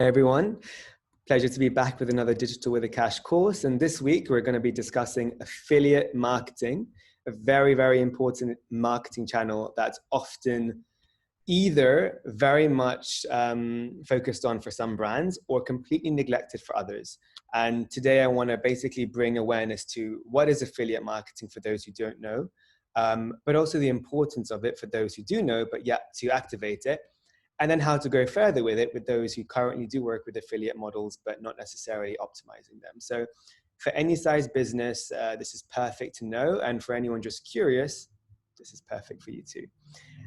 Hey everyone, pleasure to be back with another Digital with Akash course. And this week we're going to be discussing affiliate marketing, a very, very important marketing channel that's often either very much focused on for some brands or completely neglected for others. And today I want to basically bring awareness to what is affiliate marketing for those who don't know, but also the importance of it for those who do know, but yet to activate it. And then how to go further with it with those who currently do work with affiliate models, but not necessarily optimizing them. So for any size business, this is perfect to know. And for anyone just curious, this is perfect for you too.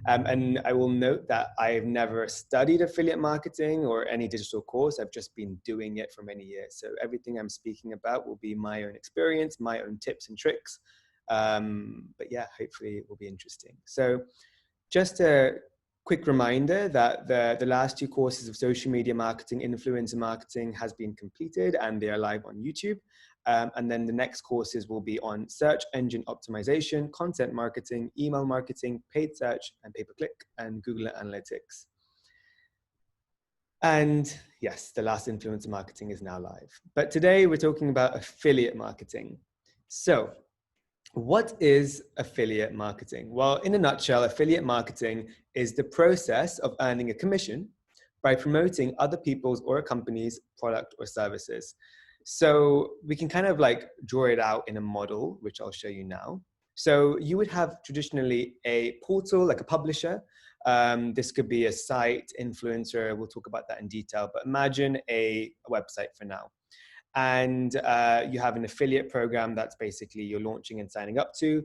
And I will note that I've never studied affiliate marketing or any digital course. I've just been doing it for many years. So everything I'm speaking about will be my own experience, my own tips and tricks. But yeah, hopefully it will be interesting. So just a quick reminder that the last two courses of social media marketing, influencer marketing has been completed and they are live on YouTube. And then the next courses will be on search engine optimization, content marketing, email marketing, paid search and pay-per-click, and Google Analytics. And yes, the last influencer marketing is now live. But today we're talking about affiliate marketing. So what is affiliate marketing? Well, in a nutshell, affiliate marketing is the process of earning a commission by promoting other people's or a company's product or services. So we can kind of like draw it out in a model, which I'll show you now. So you would have traditionally a portal, like a publisher. This could be a site, influencer. We'll talk about that in detail, but imagine a website for now. And you have an affiliate program that's basically you're launching and signing up to.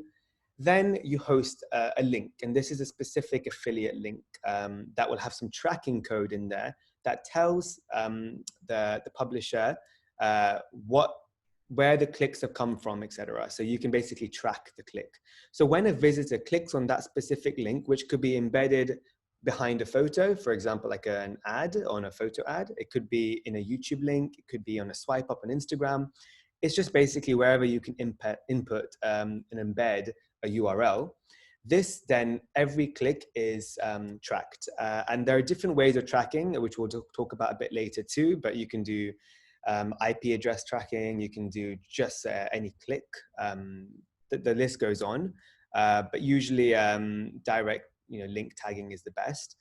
Then you host a link, and this is a specific affiliate link that will have some tracking code in there that tells the publisher where the clicks have come from, etc. So you can basically track the click. So when a visitor clicks on that specific link, which could be embedded behind a photo, for example, like an ad on a photo ad. It could be in a YouTube link. It could be on a swipe up on Instagram. It's just basically wherever you can input and embed a URL. This then, every click is tracked. And there are different ways of tracking, which we'll talk about a bit later too, but you can do IP address tracking. You can do just any click. The list goes on, but usually direct link tagging is the best.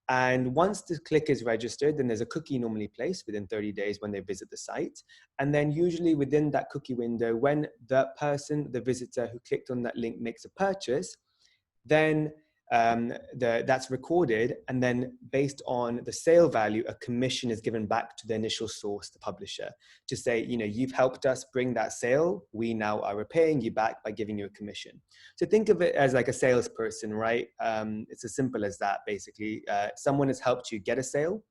And once the click is registered, then there's a cookie normally placed within 30 days when they visit the site. And then usually within that cookie window, when the person, the visitor who clicked on that link makes a purchase, then that's recorded. And then based on the sale value, a commission is given back to the initial source, the publisher, to say, you've helped us bring that sale. We now are repaying you back by giving you a commission. So think of it as like a salesperson, right? It's as simple as that, basically. Someone has helped you get a sale.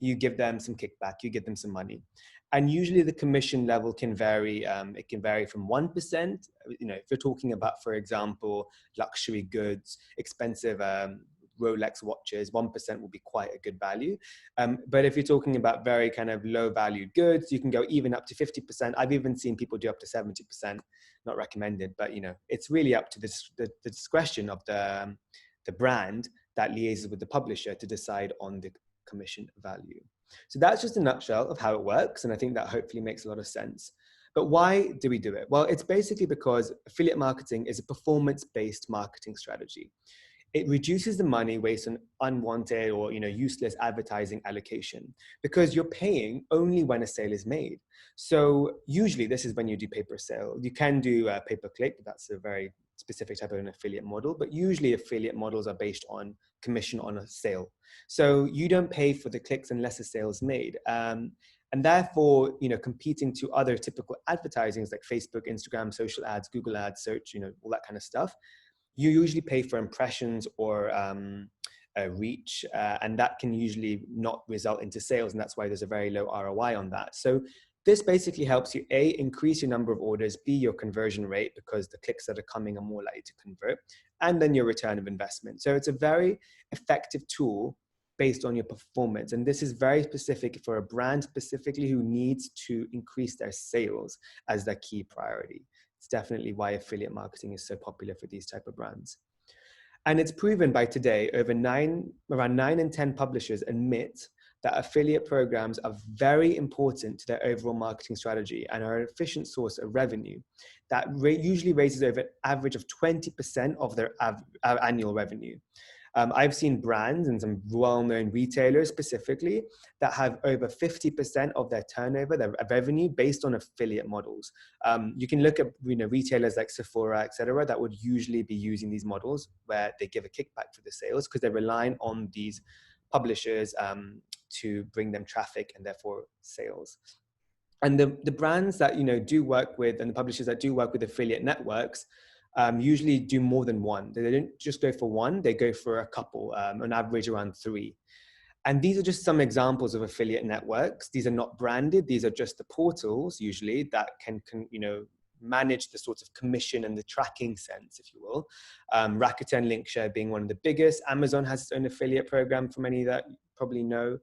You give them some kickback, you give them some money. And usually the commission level can vary. It can vary from 1%. If you're talking about, for example, luxury goods, expensive Rolex watches, 1% will be quite a good value. But if you're talking about very kind of low valued goods, you can go even up to 50%. I've even seen people do up to 70%, not recommended, but it's really up to the discretion of the brand that liaises with the publisher to decide on the commission value. So that's just a nutshell of how it works. And I think that hopefully makes a lot of sense. But why do we do it? Well, it's basically because affiliate marketing is a performance-based marketing strategy. It reduces the money waste on unwanted or useless advertising allocation because you're paying only when a sale is made. So usually this is when you do pay-per-sale. You can do pay-per-click. That's a very specific type of an affiliate model, but usually affiliate models are based on commission on a sale. So you don't pay for the clicks unless a sale is made. And therefore, competing to other typical advertisings like Facebook, Instagram, social ads, Google ads, search, all that kind of stuff, you usually pay for impressions or reach, and that can usually not result into sales. And that's why there's a very low ROI on that. So this basically helps you, A, increase your number of orders, B, your conversion rate, because the clicks that are coming are more likely to convert, and then your return of investment. So it's a very effective tool based on your performance. And this is very specific for a brand specifically who needs to increase their sales as their key priority. It's definitely why affiliate marketing is so popular for these type of brands. And it's proven by today, around 9 in 10 publishers admit that affiliate programs are very important to their overall marketing strategy and are an efficient source of revenue that usually raises over an average of 20% of their annual revenue. I've seen brands and some well-known retailers specifically that have over 50% of their turnover, their revenue, based on affiliate models. You can look at retailers like Sephora, etc., that would usually be using these models where they give a kickback for the sales because they're relying on these publishers to bring them traffic and therefore sales. And the brands that do work with, and the publishers that do work with affiliate networks, usually do more than one. They don't just go for one, they go for a couple, on average around 3. And these are just some examples of affiliate networks. These are not branded. These are just the portals usually that can manage the sorts of commission and the tracking sense, if you will. Rakuten Linkshare being one of the biggest. Amazon has its own affiliate program for many that you probably know.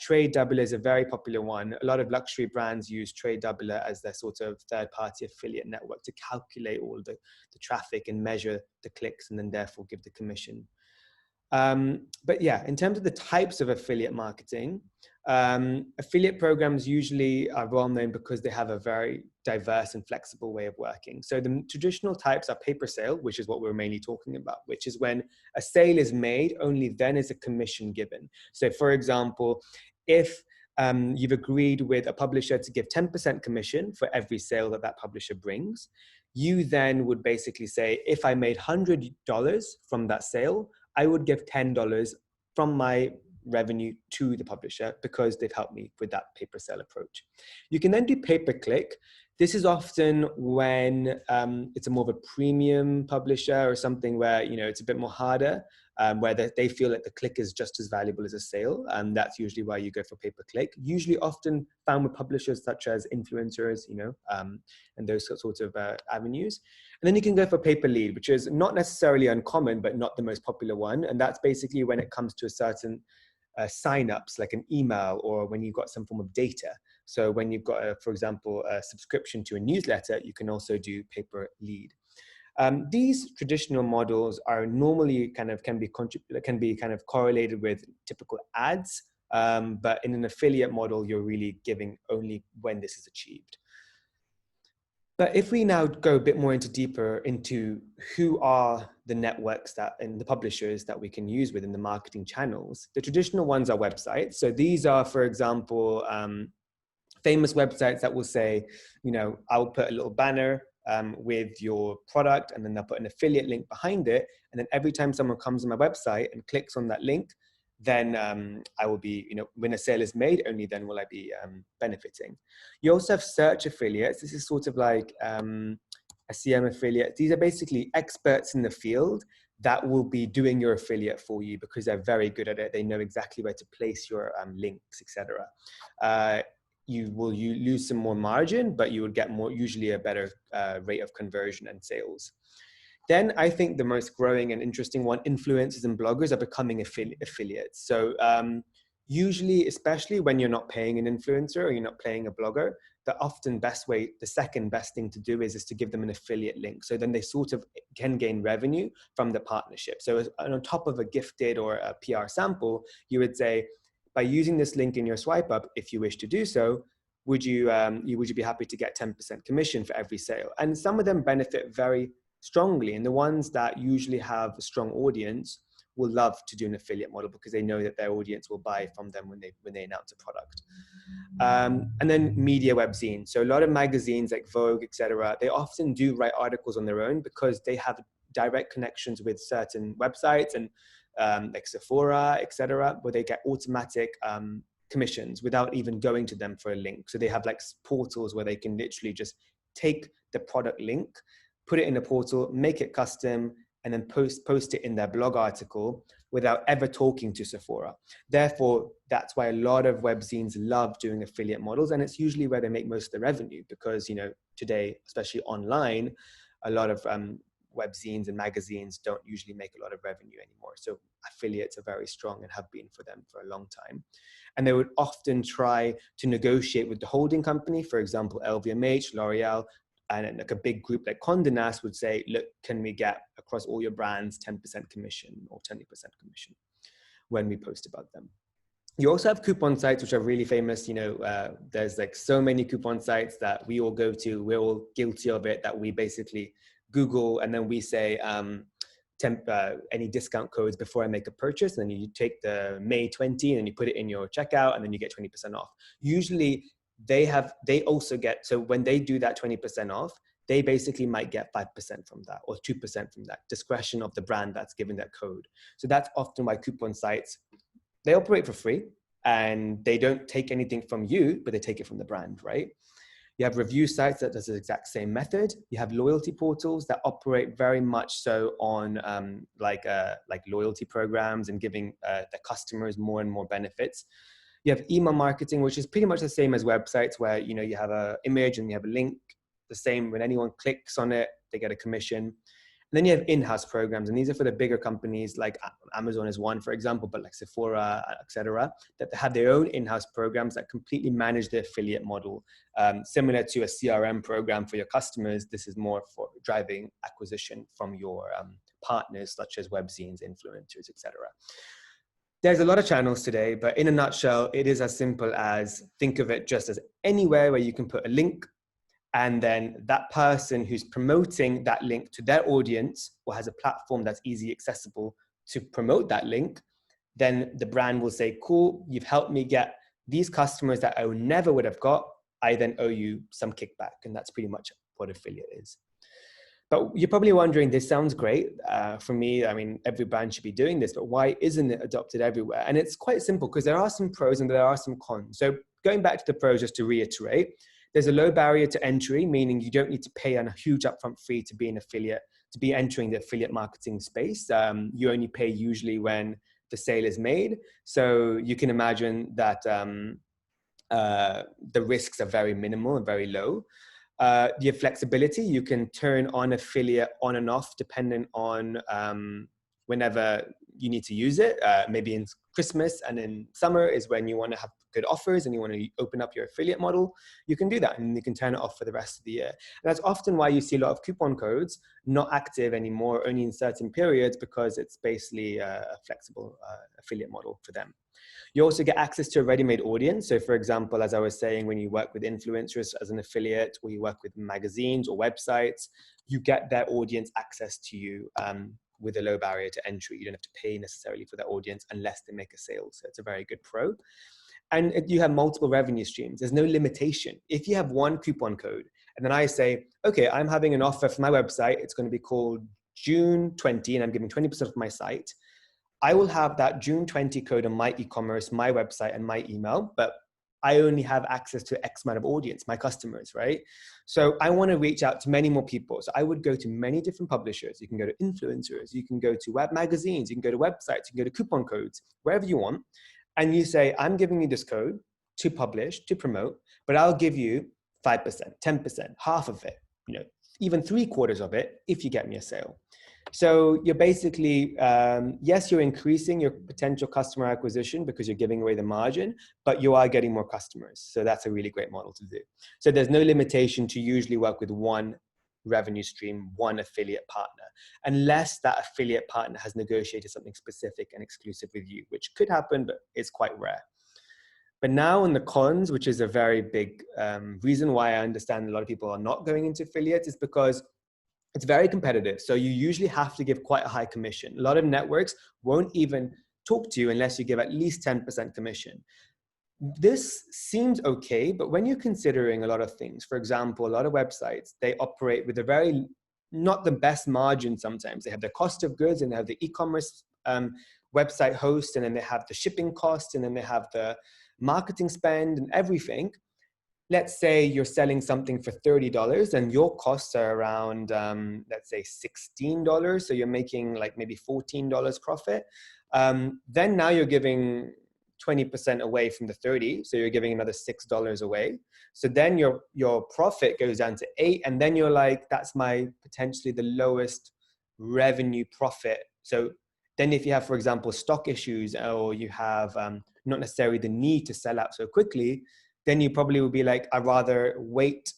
Trade Doubler is a very popular one. A lot of luxury brands use Trade Doubler as their sort of third-party affiliate network to calculate all the traffic and measure the clicks and then therefore give the commission. But yeah, in terms of the types of affiliate marketing, affiliate programs usually are well known because they have a very diverse and flexible way of working. So the traditional types are pay-per sale, which is what we're mainly talking about, which is when a sale is made, only then is a commission given. So for example, if you've agreed with a publisher to give 10% commission for every sale that publisher brings, you then would basically say, if I made $100 from that sale, I would give $10 from my revenue to the publisher because they've helped me with that pay-per-sale approach. You can then do pay-per-click. This is often when it's a more of a premium publisher or something where it's a bit more harder, where they feel that the click is just as valuable as a sale, and that's usually why you go for pay-per-click. Usually, often found with publishers such as influencers, and those sorts of avenues. And then you can go for pay-per-lead, which is not necessarily uncommon, but not the most popular one. And that's basically when it comes to a certain sign-ups, like an email, or when you've got some form of data. So when you've got, for example, a subscription to a newsletter, you can also do pay-per-lead. These traditional models are normally can be kind of correlated with typical ads, but in an affiliate model, you're really giving only when this is achieved. But if we now go a bit more deeper into who are the networks and the publishers that we can use within the marketing channels, the traditional ones are websites. So these are, for example, famous websites that will say, I'll put a little banner with your product, and then they'll put an affiliate link behind it. And then every time someone comes to my website and clicks on that link, then I will be, when a sale is made, only then will I be benefiting. You also have search affiliates. This is sort of like SEM affiliates. These are basically experts in the field that will be doing your affiliate for you because they're very good at it. They know exactly where to place your links, etc. You lose some more margin, but you would get usually a better rate of conversion and sales. Then I think the most growing and interesting one, influencers and bloggers are becoming affiliates. So usually, especially when you're not paying an influencer or you're not paying a blogger, the second best thing to do is to give them an affiliate link. So then they sort of can gain revenue from the partnership. So on top of a gifted or a PR sample, you would say, by using this link in your swipe up, if you wish to do so, would you be happy to get 10% commission for every sale? And some of them benefit very strongly, and the ones that usually have a strong audience will love to do an affiliate model because they know that their audience will buy from them when they announce a product. And then media webzines. So a lot of magazines like Vogue, etc., they often do write articles on their own because they have direct connections with certain websites and like Sephora, etc., where they get automatic commissions without even going to them for a link. So they have like portals where they can literally just take the product link, put it in a portal, make it custom, and then post it in their blog article without ever talking to Sephora. Therefore, that's why a lot of webzines love doing affiliate models, and it's usually where they make most of the revenue because, today, especially online, a lot of webzines and magazines don't usually make a lot of revenue anymore. So affiliates are very strong and have been for them for a long time. And they would often try to negotiate with the holding company, for example, LVMH, L'Oreal, and like a big group like Condé Nast would say, look, can we get across all your brands 10% commission or 20% commission when we post about them? You also have coupon sites, which are really famous. There's like so many coupon sites that we all go to. We're all guilty of it, that we basically Google and then we say any discount codes before I make a purchase. And then you take the May 20 and you put it in your checkout and then you get 20% off. Usually they also get, so when they do that 20% off, they basically might get 5% from that or 2% from that, discretion of the brand that's giving that code. So that's often why coupon sites, they operate for free and they don't take anything from you, but they take it from the brand, right? You have review sites that does the exact same method. You have loyalty portals that operate very much so on like loyalty programs and giving the customers more and more benefits. You have email marketing, which is pretty much the same as websites, where you have an image and you have a link. The same, when anyone clicks on it, they get a commission. And then you have in-house programs, and these are for the bigger companies, like Amazon is one, for example, but like Sephora, etc., that have their own in-house programs that completely manage the affiliate model. Similar to a CRM program for your customers, this is more for driving acquisition from your partners, such as webzines, influencers, etc. There's a lot of channels today, but in a nutshell, it is as simple as, think of it just as anywhere where you can put a link, and then that person who's promoting that link to their audience or has a platform that's easily accessible to promote that link, then the brand will say, cool, you've helped me get these customers that I never would have got. I then owe you some kickback. And that's pretty much what affiliate is. But you're probably wondering, this sounds great. For me, I mean, every brand should be doing this, but why isn't it adopted everywhere? And it's quite simple, because there are some pros and there are some cons. So going back to the pros, just to reiterate, there's a low barrier to entry, meaning you don't need to pay a huge upfront fee to be an affiliate, to be entering the affiliate marketing space. You only pay usually when the sale is made. So you can imagine that the risks are very minimal and very low. You have flexibility. You can turn on affiliate on and off depending on whenever you need to use it. Maybe in Christmas and in summer is when you want to have good offers and you want to open up your affiliate model. You can do that and you can turn it off for the rest of the year. And that's often why you see a lot of coupon codes not active anymore, only in certain periods, because it's basically a flexible affiliate model for them. You also get access to a ready-made audience. So for example, as I was saying, when you work with influencers as an affiliate, or you work with magazines or websites, you get their audience access to you with a low barrier to entry. You don't have to pay necessarily for their audience unless they make a sale. So it's a very good pro. And you have multiple revenue streams. There's no limitation. If you have one coupon code, and then I say, okay, I'm having an offer for my website. It's going to be called June 20, and I'm giving 20% of my site. I will have that June 20 code on my e-commerce, my website, and my email, but I only have access to X amount of audience, my customers, right? So I want to reach out to many more people. So I would go to many different publishers. You can go to influencers, you can go to web magazines, you can go to websites, you can go to coupon codes, wherever you want. And you say, I'm giving you this code to publish, to promote, but I'll give you 5%, 10%, half of it, even 3/4 of it if you get me a sale. So you're basically, yes, you're increasing your potential customer acquisition because you're giving away the margin, but you are getting more customers. So that's a really great model to do. So there's no limitation to usually work with one revenue stream, one affiliate partner, unless that affiliate partner has negotiated something specific and exclusive with you, which could happen, but it's quite rare. But now on the cons, which is a very big reason why I understand a lot of people are not going into affiliates, is because it's very competitive. So you usually have to give quite a high commission. A lot of networks won't even talk to you unless you give at least 10% commission. This seems okay, but when you're considering a lot of things, for example, a lot of websites, they operate with a very, not the best margin sometimes. They have the cost of goods and they have the e-commerce website host, and then they have the shipping costs, and then they have the marketing spend and everything. Let's say you're selling something for $30 and your costs are around, let's say $16. So you're making like maybe $14 profit. Then now you're giving 20% away from the 30. So you're giving another $6 away. So then your profit goes down to 8. And then you're like, that's my potentially the lowest revenue profit. So then if you have, for example, stock issues, or you have not necessarily the need to sell out so quickly, then you probably will be like, I'd rather wait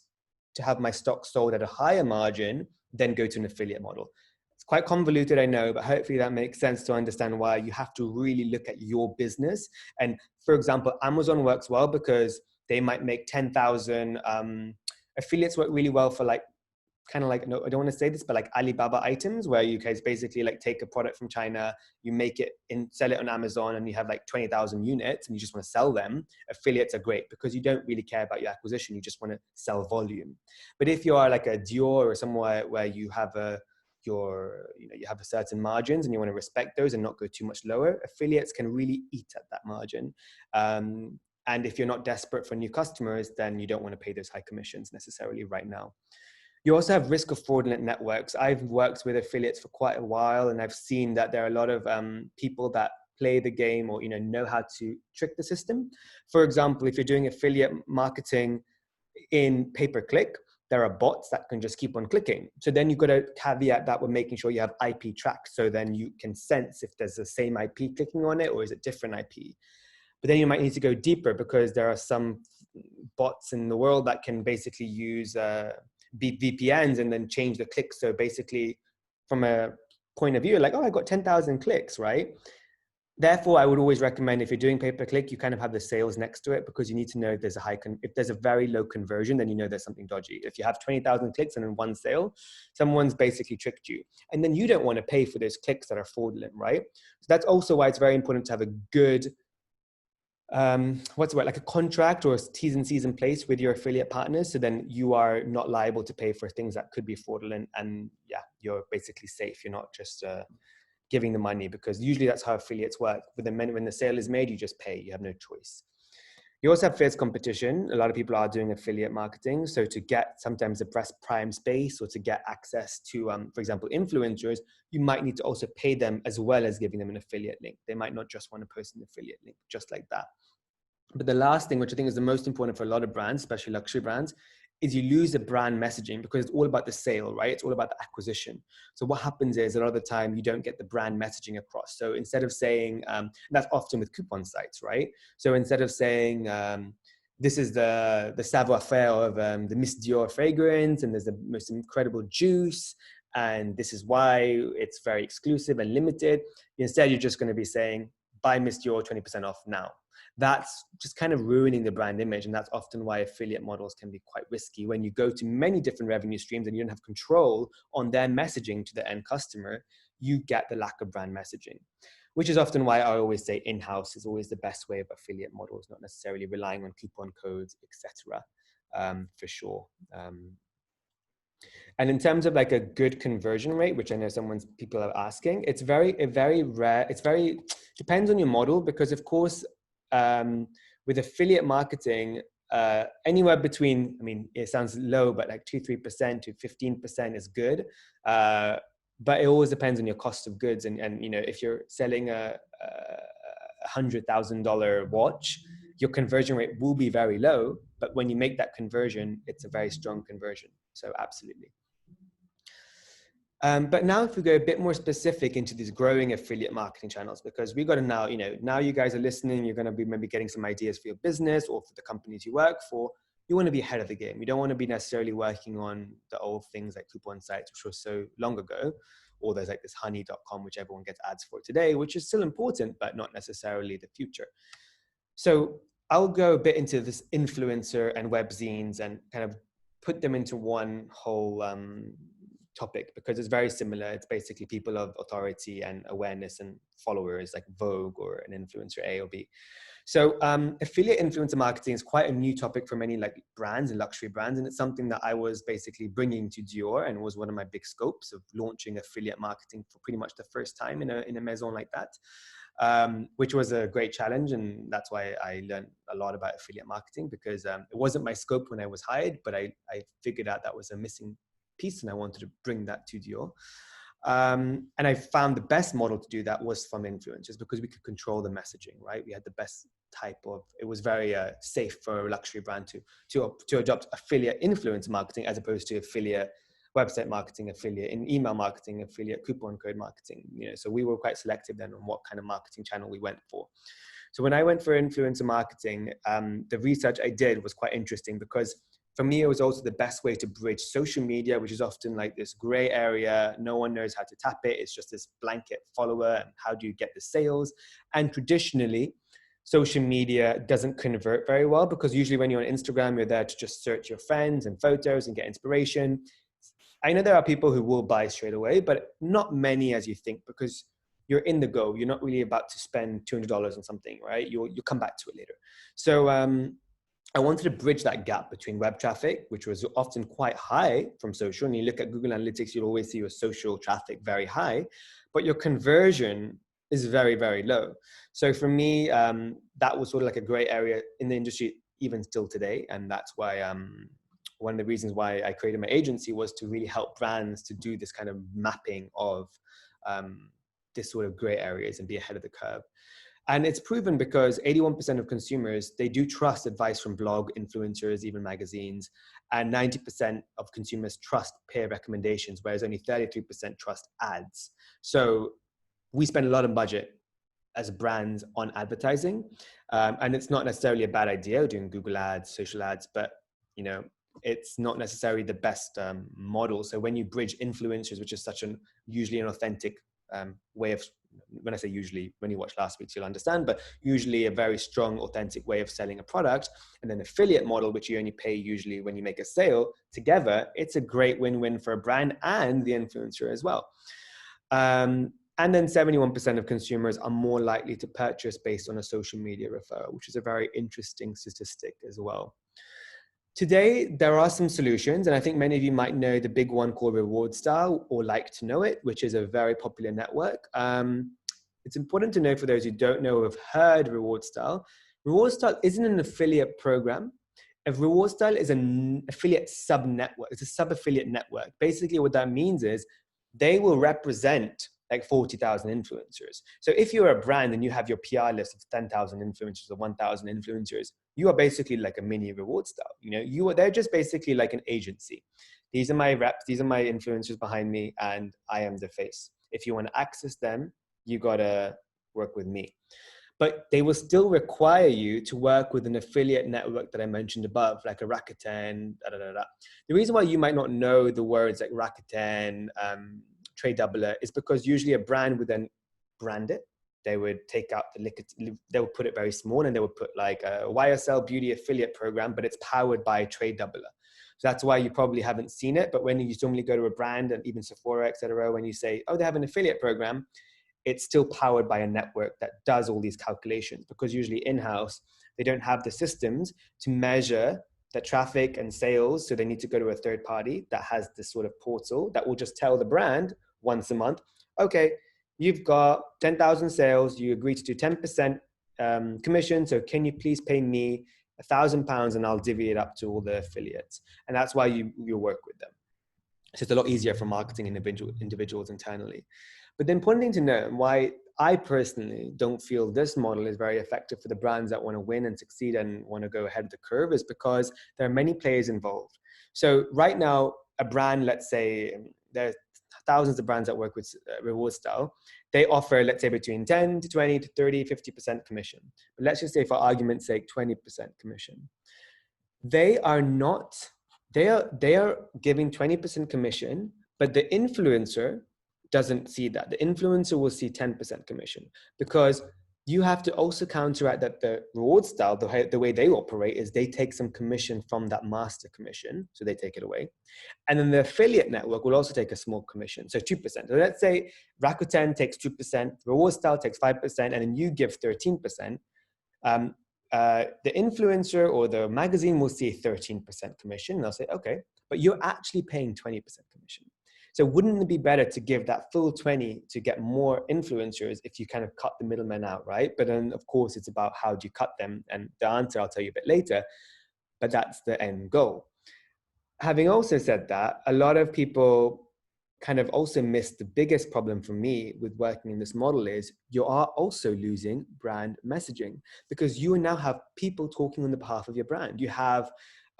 to have my stock sold at a higher margin than go to an affiliate model. It's quite convoluted, I know, but hopefully that makes sense to understand why you have to really look at your business. And for example, Amazon works well because they might make 10,000 affiliates work really well for like kind of like, no, I don't want to say this, but like Alibaba items where you guys basically like take a product from China, you make it and sell it on Amazon, and you have like 20,000 units and you just want to sell them. Affiliates are great because you don't really care about your acquisition. You just want to sell volume. But if you are like a Dior or somewhere where you have you have a certain margins and you want to respect those and not go too much lower, affiliates can really eat at that margin. And if you're not desperate for new customers, then you don't want to pay those high commissions necessarily right now. You also have risk of fraudulent networks. I've worked with affiliates for quite a while, and I've seen that there are a lot of people that play the game or know how to trick the system. For example, if you're doing affiliate marketing in pay-per-click, there are bots that can just keep on clicking. So then you've got to caveat that with making sure you have IP tracked, so then you can sense if there's the same IP clicking on it or is it different IP. But then you might need to go deeper because there are some bots in the world that can basically use VPNs and then change the clicks. So basically, from a point of view, like, oh, I got 10,000 clicks, right? Therefore, I would always recommend if you're doing pay-per-click, you kind of have the sales next to it because you need to know if there's if there's a very low conversion, then you know there's something dodgy. If you have 20,000 clicks and in one sale, someone's basically tricked you. And then you don't want to pay for those clicks that are fraudulent, right? So that's also why it's very important to have a good what's the word, like a contract or a T's and C's in place with your affiliate partners, so then you are not liable to pay for things that could be fraudulent, and yeah, you're basically safe. You're not just giving the money, because usually that's how affiliates work. When the sale is made, you just pay. You have no choice. You also have fierce competition. A lot of people are doing affiliate marketing. So to get sometimes the press prime space or to get access to, for example, influencers, you might need to also pay them as well as giving them an affiliate link. They might not just want to post an affiliate link, just like that. But the last thing, which I think is the most important for a lot of brands, especially luxury brands, is you lose the brand messaging, because it's all about the sale, right? It's all about the acquisition. So what happens is a lot of the time you don't get the brand messaging across. So instead of saying, that's often with coupon sites, right? So instead of saying, this is the savoir-faire of the Miss Dior fragrance, and there's the most incredible juice, and this is why it's very exclusive and limited. Instead, you're just going to be saying, buy Miss Dior 20% off now. That's just kind of ruining the brand image. And that's often why affiliate models can be quite risky. When you go to many different revenue streams and you don't have control on their messaging to the end customer, you get the lack of brand messaging, which is often why I always say in-house is always the best way of affiliate models, not necessarily relying on coupon codes, etc. For sure. And in terms of like a good conversion rate, which I know people are asking, it's very rare. Depends on your model, because of course, with affiliate marketing, anywhere between, I mean, it sounds low, but like 2-3% to 15% is good. But it always depends on your cost of goods. And if you're selling a $100,000 watch, your conversion rate will be very low. But when you make that conversion, it's a very strong conversion. So absolutely. But now if we go a bit more specific into these growing affiliate marketing channels, because we got to now, now you guys are listening, you're going to be maybe getting some ideas for your business or for the companies you work for. You want to be ahead of the game. You don't want to be necessarily working on the old things like coupon sites, which were so long ago, or there's like this honey.com, which everyone gets ads for today, which is still important, but not necessarily the future. So I'll go a bit into this influencer and web zines and kind of put them into one whole topic, because it's very similar. It's basically people of authority and awareness and followers, like Vogue or an influencer A or B. So affiliate influencer marketing is quite a new topic for many like brands and luxury brands. And it's something that I was basically bringing to Dior, and was one of my big scopes of launching affiliate marketing for pretty much the first time in a maison like that, which was a great challenge. And that's why I learned a lot about affiliate marketing, because it wasn't my scope when I was hired, but I figured out that was a missing piece, and I wanted to bring that to Dior. And I found the best model to do that was from influencers, because we could control the messaging, right? We had the best type of, it was very safe for a luxury brand to adopt affiliate influencer marketing, as opposed to affiliate website marketing, affiliate in email marketing, affiliate coupon code marketing. So we were quite selective then on what kind of marketing channel we went for. So when I went for influencer marketing, the research I did was quite interesting, because For me, it was also the best way to bridge social media, which is often like this gray area. No one knows how to tap it. It's just this blanket follower. And how do you get the sales? And traditionally, social media doesn't convert very well, because usually when you're on Instagram, you're there to just search your friends and photos and get inspiration. I know there are people who will buy straight away, but not many as you think, because you're in the go. You're not really about to spend $200 on something, right? You'll come back to it later. So I wanted to bridge that gap between web traffic, which was often quite high from social. And you look at Google Analytics, you'll always see your social traffic very high, but your conversion is very, very low. So for me, that was sort of like a gray area in the industry, even still today. And that's why one of the reasons why I created my agency was to really help brands to do this kind of mapping of this sort of gray areas and be ahead of the curve. And it's proven because 81% of consumers, they do trust advice from blog influencers, even magazines, and 90% of consumers trust peer recommendations, whereas only 33% trust ads. So we spend a lot of budget as brands on advertising, and it's not necessarily a bad idea doing Google ads, social ads, but you know, it's not necessarily the best model. So when you bridge influencers, which is such an usually an authentic way of, when I say usually, when you watch last week's, you'll understand, but usually a very strong, authentic way of selling a product, and then affiliate model, which you only pay usually when you make a sale, together, it's a great win-win for a brand and the influencer as well. And then 71% of consumers are more likely to purchase based on a social media referral, which is a very interesting statistic as well. Today, there are some solutions, and I think many of you might know the big one called Rewardstyle, or like to know it, which is a very popular network. It's important to know, for those who don't know or have heard Rewardstyle, Rewardstyle isn't an affiliate program. Rewardstyle is an affiliate sub-network. It's a sub-affiliate network. Basically, what that means is they will represent like 40,000 influencers. So if you're a brand and you have your PR list of 10,000 influencers or 1,000 influencers, you are basically like a mini Rewardstyle. You know, they're just basically like an agency. These are my reps, these are my influencers behind me, and I am the face. If you want to access them, you gotta work with me. But they will still require you to work with an affiliate network that I mentioned above, like a Rakuten, The reason why you might not know the words like Rakuten, Trade Doubler, is because usually a brand would then brand it. They would take out they would put it very small, and they would put like a YSL beauty affiliate program, but it's powered by Trade Doubler. So that's why you probably haven't seen it. But when you normally go to a brand, and even Sephora, etc., when you say, oh, they have an affiliate program, it's still powered by a network that does all these calculations, because usually in-house, they don't have the systems to measure the traffic and sales. So they need to go to a third party that has this sort of portal that will just tell the brand once a month, okay, you've got 10,000 sales, you agree to do 10% commission. So can you please pay me £1,000 and I'll divvy it up to all the affiliates. And that's why you work with them. So it's a lot easier for marketing individuals internally. But the important thing to know, and why I personally don't feel this model is very effective for the brands that want to win and succeed and want to go ahead of the curve, is because there are many players involved. So right now, a brand, let's say, there's thousands of brands that work with Rewardstyle. They offer, let's say, between 10 to 20 to 30, 50% commission. But let's just say, for argument's sake, 20% commission. They are giving 20% commission, but the influencer doesn't see that. The influencer will see 10% commission, because you have to also counteract that the Rewardstyle, the way they operate, is they take some commission from that master commission. So they take it away. And then the affiliate network will also take a small commission. So 2%. So let's say Rakuten takes 2%, Rewardstyle takes 5%, and then you give 13%. The influencer or the magazine will see 13% commission. And they'll say, okay, but you're actually paying 20% commission. So wouldn't it be better to give that full 20 to get more influencers if you kind of cut the middlemen out, right? But then, of course, it's about how do you cut them? And the answer I'll tell you a bit later, but that's the end goal. Having also said that, a lot of people kind of also miss the biggest problem for me with working in this model is you are also losing brand messaging, because you now have people talking on the behalf of your brand. You have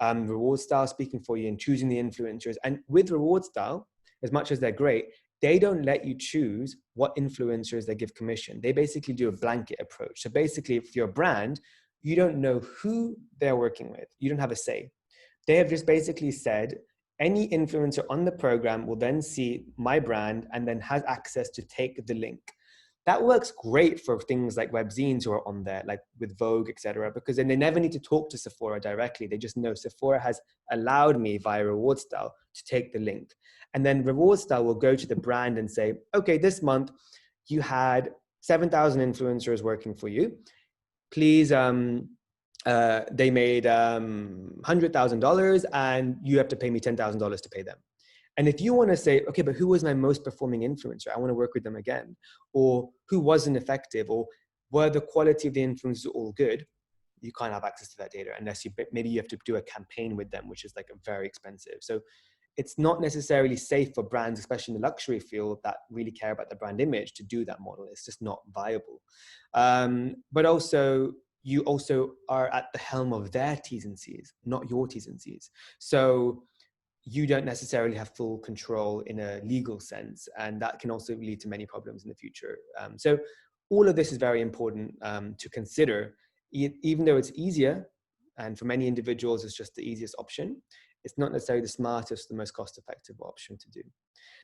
Rewardstyle speaking for you and choosing the influencers. And with Rewardstyle, as much as they're great, they don't let you choose what influencers they give commission. They basically do a blanket approach. So basically, if you're a brand, you don't know who they're working with. You don't have a say. They have just basically said, any influencer on the program will then see my brand and then has access to take the link. That works great for things like webzines who are on there, like with Vogue, etc., because then they never need to talk to Sephora directly. They just know Sephora has allowed me via Rewardstyle to take the link. And then Rewardstyle will go to the brand and say, okay, this month you had 7,000 influencers working for you. Please, they made $100,000 and you have to pay me $10,000 to pay them. And if you want to say, okay, but who was my most performing influencer? I want to work with them again. Or who wasn't effective? Or were the quality of the influencers all good? You can't have access to that data unless maybe you have to do a campaign with them, which is like a very expensive. So it's not necessarily safe for brands, especially in the luxury field, that really care about the brand image to do that model. It's just not viable. But also, you also are at the helm of their T's and C's, not your T's and C's. So you don't necessarily have full control in a legal sense, and that can also lead to many problems in the future. So all of this is very important to consider, even though it's easier, and for many individuals it's just the easiest option. It's not necessarily the smartest, the most cost-effective option to do.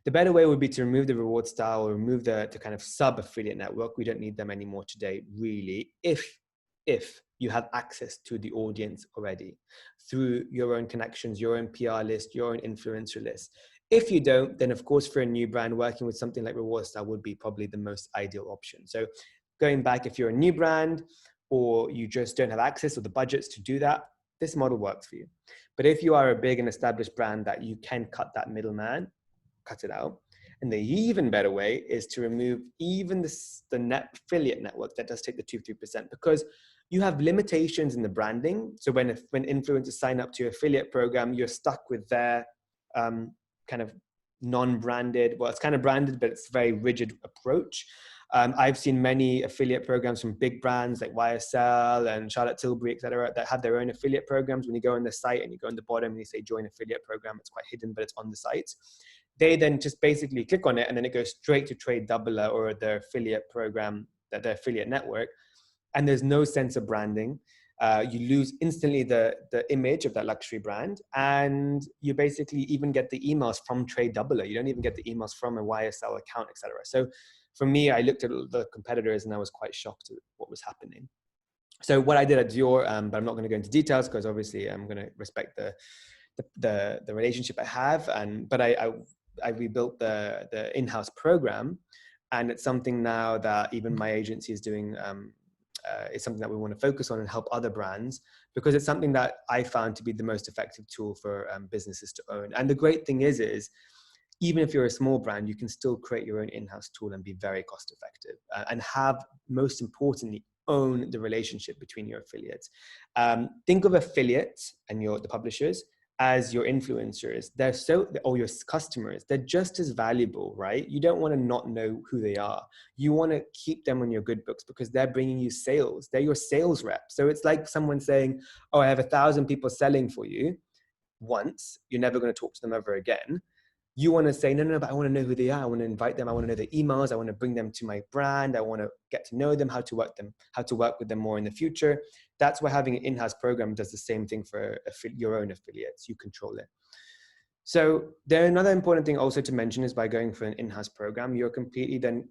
The better way would be to remove the Rewardstyle or remove the kind of sub-affiliate network. We don't need them anymore today, really, if you have access to the audience already through your own connections, your own PR list, your own influencer list. If you don't, then of course, for a new brand, working with something like Rewardstyle would be probably the most ideal option. So going back, if you're a new brand or you just don't have access or the budgets to do that, this model works for you. But if you are a big and established brand that you can cut that middleman, cut it out. And the even better way is to remove even the net affiliate network that does take the 2-3%, because you have limitations in the branding. So when influencers sign up to your affiliate program, you're stuck with their kind of non-branded, well, it's kind of branded, but it's a very rigid approach. I've seen many affiliate programs from big brands like YSL and Charlotte Tilbury, et cetera, that have their own affiliate programs. When you go on the site and you go on the bottom and you say join affiliate program, it's quite hidden, but it's on the site. They then just basically click on it and then it goes straight to Trade Doubler or their affiliate program, their affiliate network. And there's no sense of branding. You lose instantly the image of that luxury brand, and you basically even get the emails from Trade Doubler. You don't even get the emails from a YSL account, etc. So for me, I looked at the competitors and I was quite shocked at what was happening. So what I did at Dior, but I'm not going to go into details because obviously I'm going to respect the relationship I have, but I rebuilt the in-house program, and it's something now that even my agency is doing. It's something that we want to focus on and help other brands, because it's something that I found to be the most effective tool for businesses to own. And the great thing is even if you're a small brand, you can still create your own in-house tool and be very cost effective and have, most importantly, own the relationship between your affiliates. Think of affiliates and the publishers as your influencers. Or your customers, they're just as valuable, right? You don't want to not know who they are. You want to keep them on your good books because they're bringing you sales. They're your sales rep. So it's like someone saying, oh, I have 1,000 people selling for you once. You're never going to talk to them ever again. You want to say, no, but I want to know who they are. I want to invite them. I want to know their emails. I want to bring them to my brand. I want to get to know them, how to work with them more in the future. That's why having an in-house program does the same thing for your own affiliates. You control it. So another important thing also to mention is by going for an in-house program, you're completely then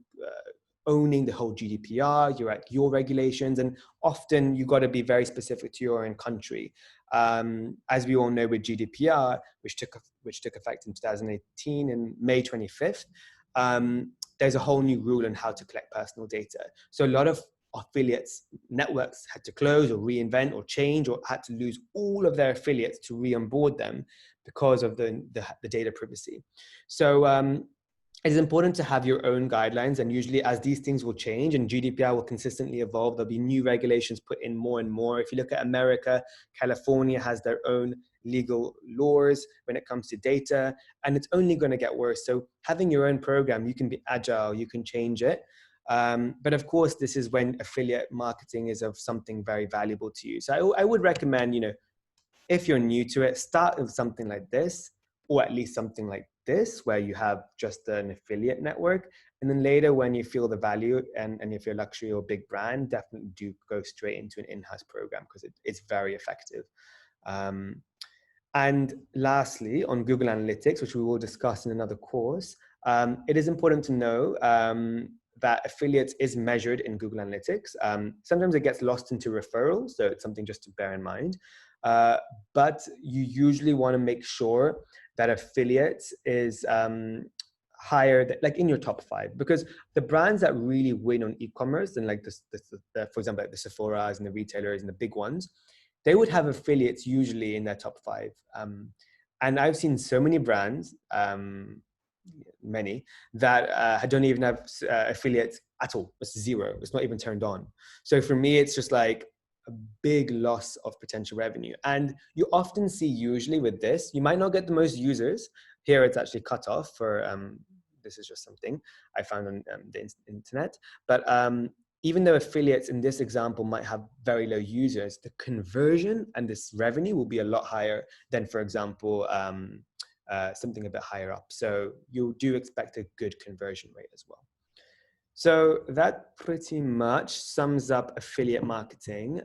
owning the whole GDPR, you're at your regulations, and often you got to be very specific to your own country. As we all know with GDPR, which took effect in 2018 in May 25th, there's a whole new rule on how to collect personal data. So a lot of affiliates networks had to close or reinvent or change, or had to lose all of their affiliates to re-onboard them because of the data privacy. So it's important to have your own guidelines, and usually as these things will change and GDPR will consistently evolve, there'll be new regulations put in more and more. If you look at America, California has their own legal laws when it comes to data, and it's only going to get worse. So having your own program, you can be agile, you can change it. But of course, this is when affiliate marketing is of something very valuable to you. So I would recommend, if you're new to it, start with something like this, or at least something like this, where you have just an affiliate network. And then later, when you feel the value, and if you're luxury or big brand, definitely do go straight into an in-house program because it's very effective. And lastly, on Google Analytics, which we will discuss in another course, it is important to know that affiliates is measured in Google Analytics. Sometimes it gets lost into referrals, so it's something just to bear in mind. But you usually want to make sure that affiliates is higher, like in your top 5, because the brands that really win on e-commerce, and like for example, like the Sephora's and the retailers and the big ones, they would have affiliates usually in their top 5. And I've seen so many brands, many, that don't even have affiliates at all. It's 0. It's not even turned on. So for me, it's just like a big loss of potential revenue. And you often see usually with this, you might not get the most users. Here it's actually cut off for, this is just something I found on the internet. But even though affiliates in this example might have very low users, the conversion and this revenue will be a lot higher than, for example, something a bit higher up. So you do expect a good conversion rate as well. So that pretty much sums up affiliate marketing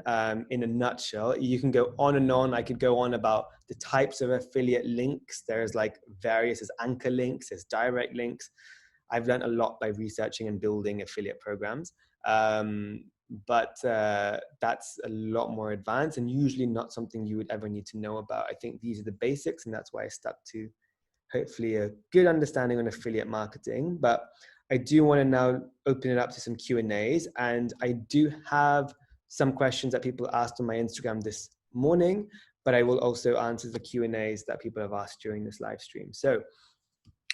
in a nutshell. You can go on and on. I could go on about the types of affiliate links. There's like various, there's anchor links, there's direct links. I've learned a lot by researching and building affiliate programs. But that's a lot more advanced and usually not something you would ever need to know about. I think these are the basics, and that's why I stuck to hopefully a good understanding on affiliate marketing. But I do want to now open it up to some Q&As, and I do have some questions that people asked on my Instagram this morning, but I will also answer the Q&As that people have asked during this live stream. So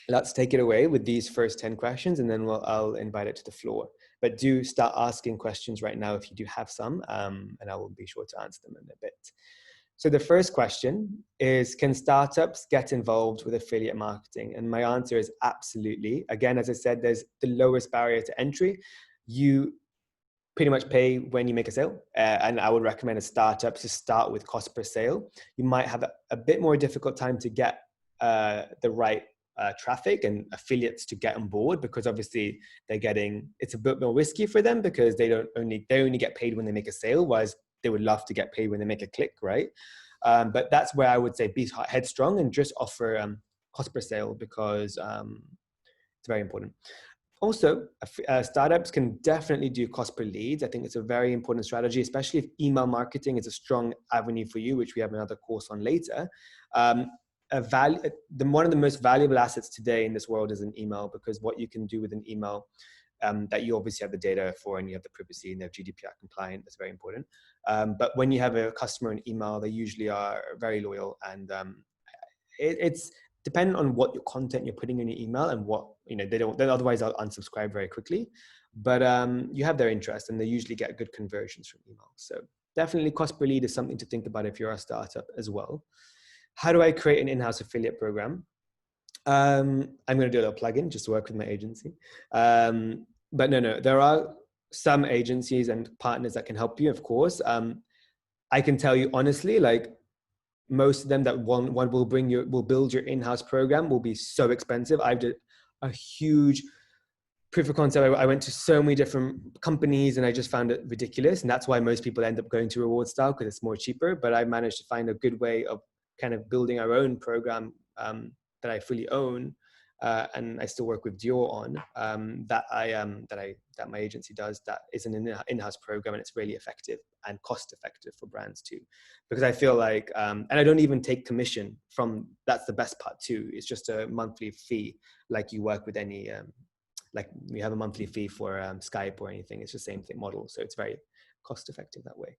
let's take it away with these first 10 questions, and then I'll invite it to the floor. But do start asking questions right now if you do have some, and I will be sure to answer them in a bit. So the first question is, can startups get involved with affiliate marketing? And my answer is absolutely. Again, as I said, there's the lowest barrier to entry. You pretty much pay when you make a sale. And I would recommend a startup to start with cost per sale. You might have a bit more difficult time to get the right traffic and affiliates to get on board, because obviously it's a bit more risky for them because they only get paid when they make a sale, whereas they would love to get paid when they make a click, right? But that's where I would say be headstrong and just offer cost per sale, because it's very important. Also, startups can definitely do cost per leads. I think it's a very important strategy, especially if email marketing is a strong avenue for you, which we have another course on later. One of the most valuable assets today in this world is an email, because what you can do with an email, that you obviously have the data for, and you have the privacy and they're GDPR compliant. That's very important. But when you have a customer in email, they usually are very loyal, and it's dependent on what your content you're putting in your email and what, then otherwise I'll unsubscribe very quickly. But you have their interest, and they usually get good conversions from email. So definitely cost per lead is something to think about if you're a startup as well. How do I create an in-house affiliate program? I'm going to do a little plugin just to work with my agency. But no, there are some agencies and partners that can help you, of course. I can tell you honestly, like most of them that one will build your in-house program will be so expensive. I did a huge proof of concept. I went to so many different companies and I just found it ridiculous. And that's why most people end up going to Rewardstyle, because it's more cheaper. But I managed to find a good way of kind of building our own program that I fully own, and I still work with Dior on, that my agency does, that is an in-house program, and it's really effective and cost effective for brands too, because I feel like, and I don't even take commission from, that's the best part too. It's just a monthly fee, like you work with any, like we have a monthly fee for Skype or anything. It's the same thing model, so it's very cost effective that way.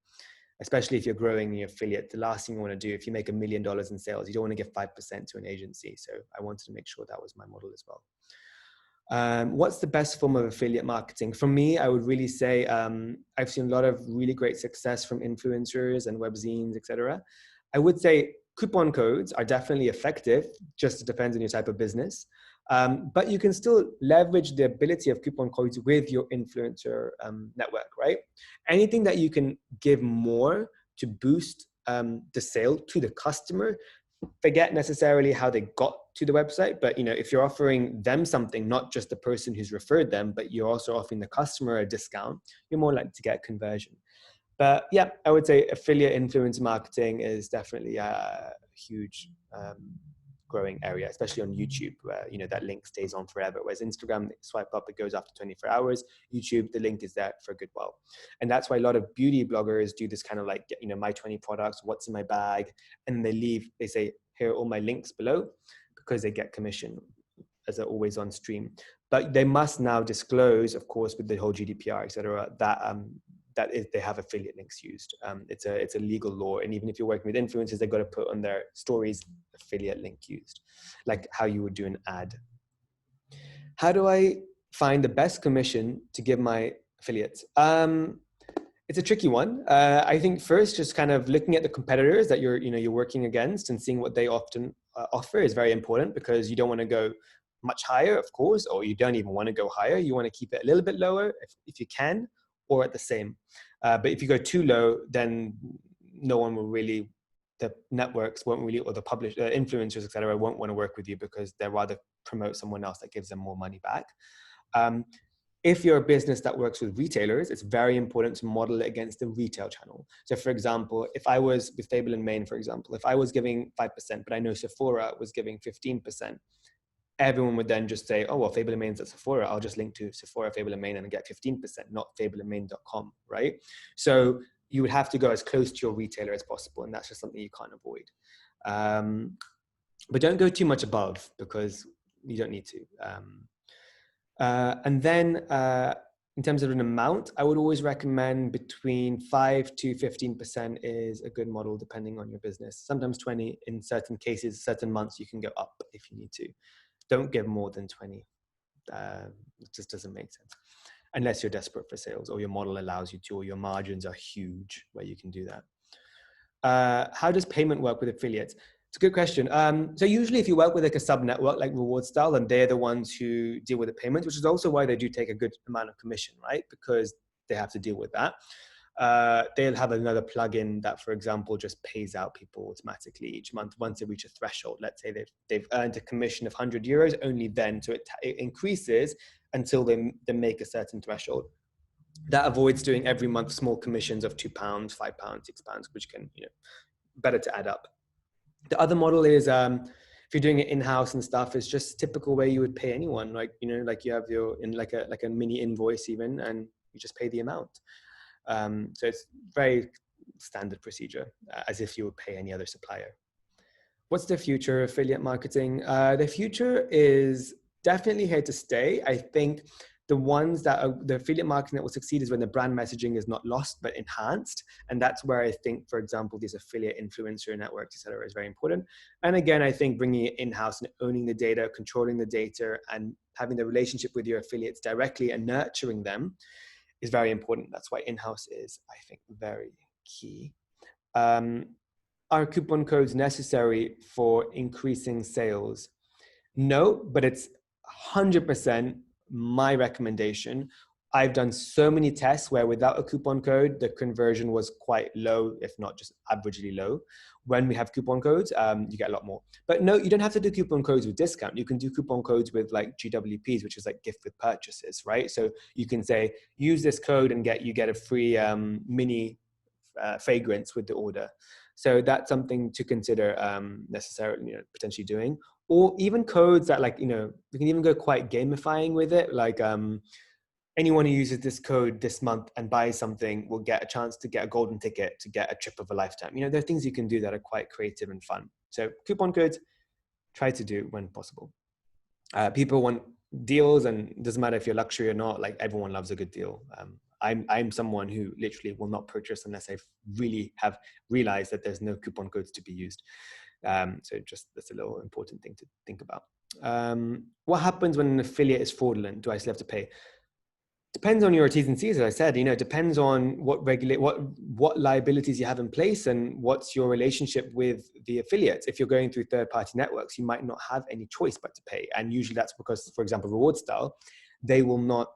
Especially if you're growing your affiliate, the last thing you want to do, if you make $1 million in sales, you don't want to give 5% to an agency. So I wanted to make sure that was my model as well. What's the best form of affiliate marketing? For me, I would really say I've seen a lot of really great success from influencers and webzines, etc. I would say coupon codes are definitely effective, just depends on your type of business. But you can still leverage the ability of coupon codes with your influencer network, right? Anything that you can give more to boost the sale to the customer, forget necessarily how they got to the website, but if you're offering them something, not just the person who's referred them, but you're also offering the customer a discount, you're more likely to get conversion. But yeah, I would say affiliate influence marketing is definitely huge growing area, especially on YouTube, where that link stays on forever. Whereas Instagram, swipe up, it goes after 24 hours. YouTube, the link is there for a good while. And that's why a lot of beauty bloggers do this kind of like, my 20 products, what's in my bag, and they say, here are all my links below, because they get commission as an always on stream. But they must now disclose, of course, with the whole GDPR, et cetera, that they have affiliate links used. It's a legal law. And even if you're working with influencers, they've got to put on their stories affiliate link used, like how you would do an ad. How do I find the best commission to give my affiliates? It's a tricky one. I think first, just kind of looking at the competitors that you're working against and seeing what they often offer is very important, because you don't want to go much higher, of course, or you don't even want to go higher. You want to keep it a little bit lower if you can, or at the same. But if you go too low, then no one will really, the networks won't really, or the influencers, et cetera, won't want to work with you, because they'd rather promote someone else that gives them more money back. If you're a business that works with retailers, it's very important to model it against the retail channel. So for example, if I was with Fable and Main, for example, if I was giving 5%, but I know Sephora was giving 15%, everyone would then just say, oh, well, Fable and Main's at Sephora, I'll just link to Sephora, Fable and Main and get 15%, not fableandmain.com, right? So you would have to go as close to your retailer as possible, and that's just something you can't avoid. But don't go too much above, because you don't need to. And then in terms of an amount, I would always recommend between 5 to 15% is a good model, depending on your business. Sometimes 20, in certain cases, certain months, you can go up if you need to. Don't give more than 20. It just doesn't make sense. Unless you're desperate for sales, or your model allows you to, or your margins are huge where you can do that. How does payment work with affiliates? It's a good question. So usually if you work with like a sub network like Rewardstyle, and they're the ones who deal with the payments, which is also why they do take a good amount of commission, right? Because they have to deal with that. They'll have another plugin that, for example, just pays out people automatically each month once they reach a threshold. Let's say they've earned a commission of 100 euros, only then. So it increases until they make a certain threshold. That avoids doing every month small commissions of £2, £5, £6, which can, better to add up. The other model is, if you're doing it in-house and stuff, it's just typical way you would pay anyone. Like, like you have like a mini invoice even, and you just pay the amount. So it's very standard procedure, as if you would pay any other supplier. What's the future of affiliate marketing? The future is definitely here to stay. I think the ones that are the affiliate marketing that will succeed is when the brand messaging is not lost, but enhanced. And that's where I think, for example, these affiliate influencer networks, et cetera, is very important. And again, I think bringing it in-house and owning the data, controlling the data, and having the relationship with your affiliates directly and nurturing them is very important. That's why in-house is, I think, very key. Are coupon codes necessary for increasing sales? No, but it's 100% my recommendation. I've done so many tests where without a coupon code, the conversion was quite low, if not just averagely low. When we have coupon codes, you get a lot more. But no, you don't have to do coupon codes with discount. You can do coupon codes with like GWPs, which is like gift with purchases, right? So you can say, use this code and you get a free mini fragrance with the order. So that's something to consider necessarily, potentially doing. Or even codes that we can even go quite gamifying with it. Like anyone who uses this code this month and buys something will get a chance to get a golden ticket to get a trip of a lifetime. There are things you can do that are quite creative and fun. So coupon codes, try to do when possible. People want deals, and it doesn't matter if you're luxury or not, like everyone loves a good deal. I'm someone who literally will not purchase unless I really have realized that there's no coupon codes to be used. So just that's a little important thing to think about. What happens when an affiliate is fraudulent? Do I still have to pay? Depends on your T's and C's, as I said. It depends on what liabilities you have in place and what's your relationship with the affiliates. If you're going through third-party networks, you might not have any choice but to pay. And usually that's because, for example, Rewardstyle, they will not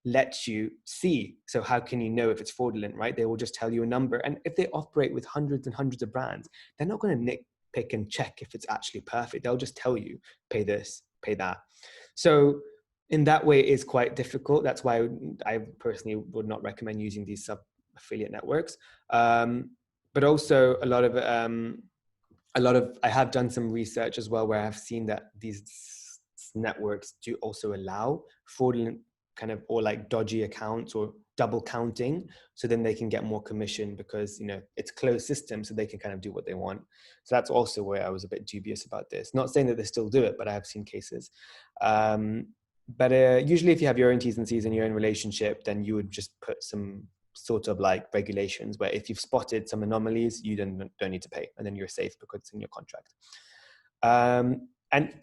let you see. So how can you know if it's fraudulent, right? They will just tell you a number. And if they operate with hundreds and hundreds of brands, they're not going to nitpick and check if it's actually perfect. They'll just tell you, pay this, pay that. So in that way, it's quite difficult. That's why I personally would not recommend using these sub-affiliate networks. But also a lot of I have done some research as well where I've seen that these networks do also allow fraudulent kind of, or like dodgy accounts or double counting. So then they can get more commission because, you know, it's closed system, so they can kind of do what they want. So that's also where I was a bit dubious about this. Not saying that they still do it, but I have seen cases. But usually if you have your own T's and C's and your own relationship, then you would just put some sort of like regulations where if you've spotted some anomalies, you don't need to pay, and then you're safe because it's in your contract. And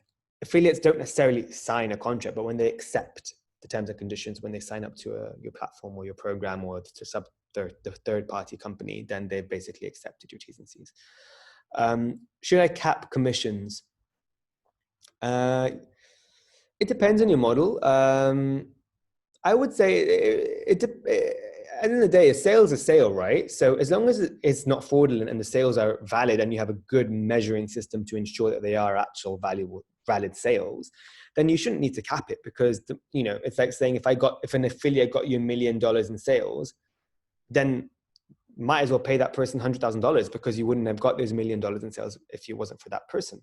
affiliates don't necessarily sign a contract, but when they accept the terms and conditions, when they sign up to your platform or your program or to the third party company, then they've basically accepted your T's and C's. Should I cap commissions? It depends on your model. I would say at the end of the day, a sale is a sale, right? So as long as it's not fraudulent and the sales are valid and you have a good measuring system to ensure that they are actual valid sales, then you shouldn't need to cap it, because you know, it's like saying if an affiliate got you $1 million in sales, then might as well pay that person $100,000, because you wouldn't have got those $1 million in sales if it wasn't for that person.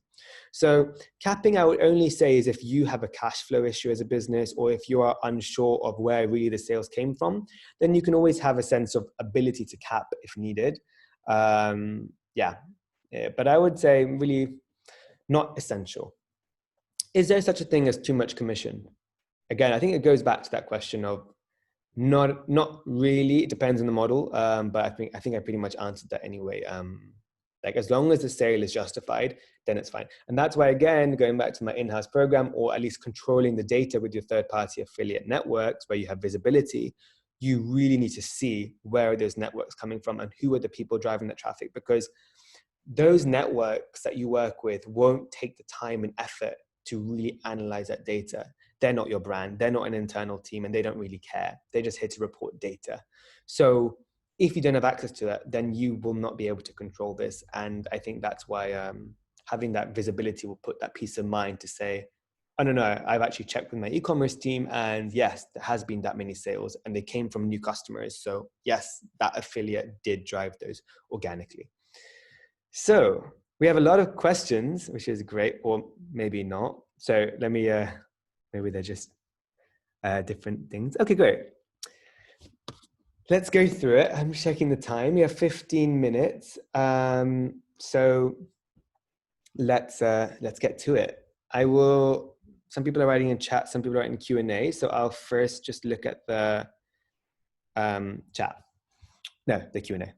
So capping, I would only say, is if you have a cash flow issue as a business, or if you are unsure of where really the sales came from, then you can always have a sense of ability to cap if needed. Yeah, but I would say really not essential. Is there such a thing as too much commission? Again, I think it goes back to that question of not really. It depends on the model, but I think I pretty much answered that anyway. Like as long as the sale is justified, then it's fine. And that's why, again, going back to my in-house program, or at least controlling the data with your third-party affiliate networks where you have visibility, you really need to see where are those networks coming from and who are the people driving that traffic, because those networks that you work with won't take the time and effort to really analyze that data. They're not your brand, they're not an internal team, and they don't really care. They're just here to report data. So if you don't have access to that, then you will not be able to control this. And I think that's why having that visibility will put that peace of mind to say, oh, no, I've actually checked with my e-commerce team, and yes, there has been that many sales and they came from new customers. So yes, that affiliate did drive those organically. So we have a lot of questions, which is great, or maybe not. So let me, maybe they're just different things. Okay, great. Let's go through it. I'm checking the time. We have 15 minutes. So let's get to it. Some people are writing in chat, some people are writing Q&A. So I'll first just look at the chat. No, the Q&A.